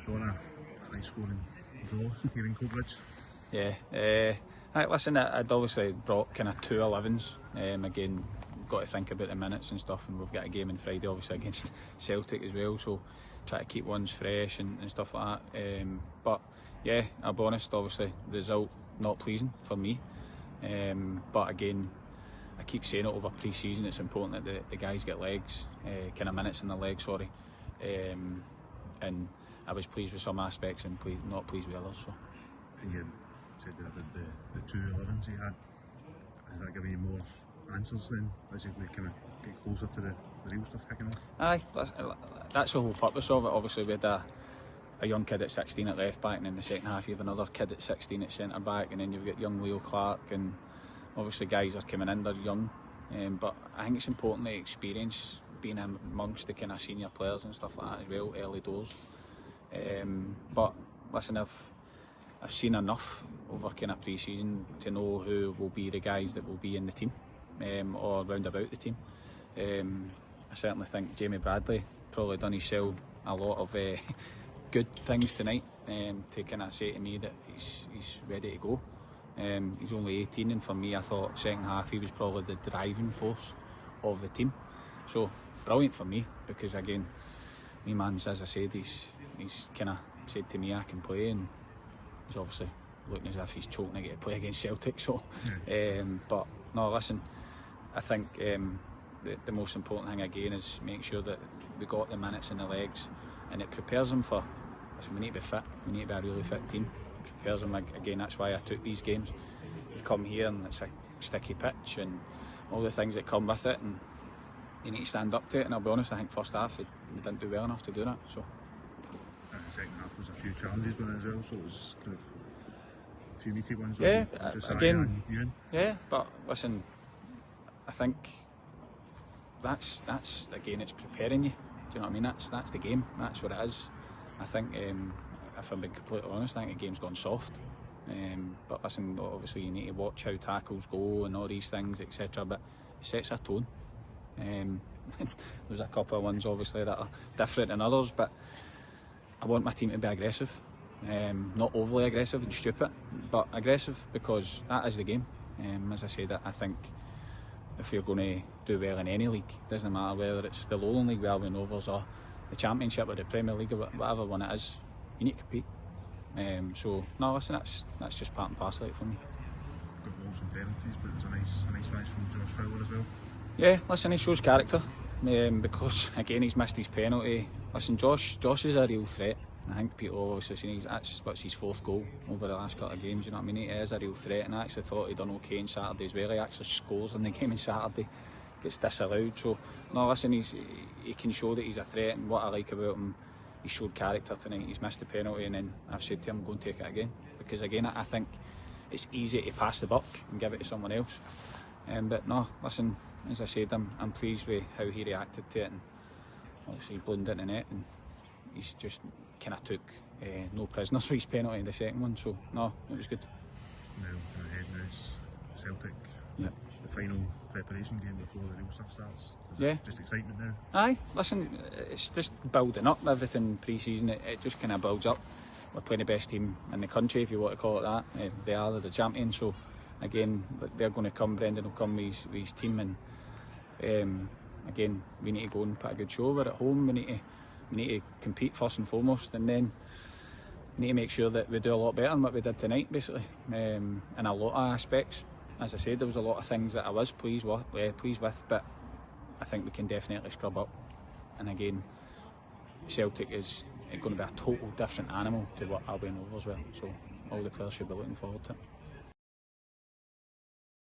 showing a high scoring draw here in Coatbridge. Yeah, listen, I'd obviously brought kind of 2 11s. Again, got to think about the minutes and stuff, and we've got a game on Friday obviously against Celtic as well, so try to keep ones fresh and stuff like that. But yeah, I'll be honest, obviously the result not pleasing for me. But again, I keep saying it over pre-season, it's important that the guys get legs, kind of minutes in the legs, sorry. And I was pleased with some aspects and not pleased with others. So. And you said that about the 2 11s you had. Has that given you more answers then as you kind of get closer to the real stuff kicking off? Aye, that's the whole purpose of it. Obviously, we had a young kid at 16 at left back, and in the second half you have another kid at 16 at centre back, and then you've got young Leo Clark, and obviously guys are coming in, they're young. But I think it's important to experience being amongst the kind of senior players and stuff like that as well, early doors. But listen, I've seen enough over kind of pre-season to know who will be the guys that will be in the team, or round about the team. I certainly think Jamie Bradley probably done himself a lot of good things tonight, to kind of say to me that he's ready to go. He's only 18, and for me I thought second half he was probably the driving force of the team. So brilliant for me, because again, me man's, as I said, he's kind of said to me I can play, and he's obviously looking as if he's choking to get to play against Celtic. So, but no, listen, I think the most important thing again is make sure that we got the minutes in the legs, and it prepares them for. Listen, we need to be fit. We need to be a really fit team. It prepares them again. That's why I took these games. You come here and it's a sticky pitch and all the things that come with it, and you need to stand up to it. And I'll be honest, I think first half we didn't do well enough to do that. So. The second half was a few challenges on it as well, so it was kind of a few meaty ones. Yeah, again, yeah, but listen, I think that's again, it's preparing you. Do you know what I mean? That's the game. That's what it is. I think, if I'm being completely honest, I think the game's gone soft. But listen, obviously you need to watch how tackles go and all these things, etc. But it sets a tone. There's a couple of ones obviously that are different than others, but I want my team to be aggressive, not overly aggressive and stupid, but aggressive, because that is the game. As I said, I think if you're going to do well in any league, it doesn't matter whether it's the Lowland League with Albion Rovers or the Championship or the Premier League or whatever one it is, you need to compete. So no, listen, that's just part and parcel of it for me. Got goals and penalties, but it was a nice finish from Josh Fowler as well. Yeah, listen, he shows character, because again he's missed his penalty. Listen, Josh is a real threat. I think people obviously seen that's his 4th goal over the last couple of games. You know what I mean? He is a real threat, and I actually thought he'd done okay on Saturday as well. He actually scores in the game on Saturday, gets disallowed. So no, listen, he can show that he's a threat, and what I like about him, he showed character tonight. He's missed the penalty, and then I've said to him, go and take it again, because again I think it's easy to pass the buck and give it to someone else. But no, listen, as I said, I'm pleased with how he reacted to it, and obviously he blundered into the net, and he's just kind of took no prisoners with his penalty in the second one. So no, it was good. Now ahead now it's Celtic. Yeah. The final preparation game before the real stuff starts. Yeah. Just excitement now. Aye, listen, it's just building up. Everything pre-season, it just kind of builds up. We're playing the best team in the country, if you want to call it that. They're the champions, so again, they're going to come. Brendan will come with his team, and again, we need to go and put a good show. We're at home. We need to compete first and foremost, and then we need to make sure that we do a lot better than what we did tonight, basically, in a lot of aspects. As I said, there was a lot of things that I was pleased with, but I think we can definitely scrub up. And again, Celtic is going to be a total different animal to what Albion Rovers were, so all the players should be looking forward to it.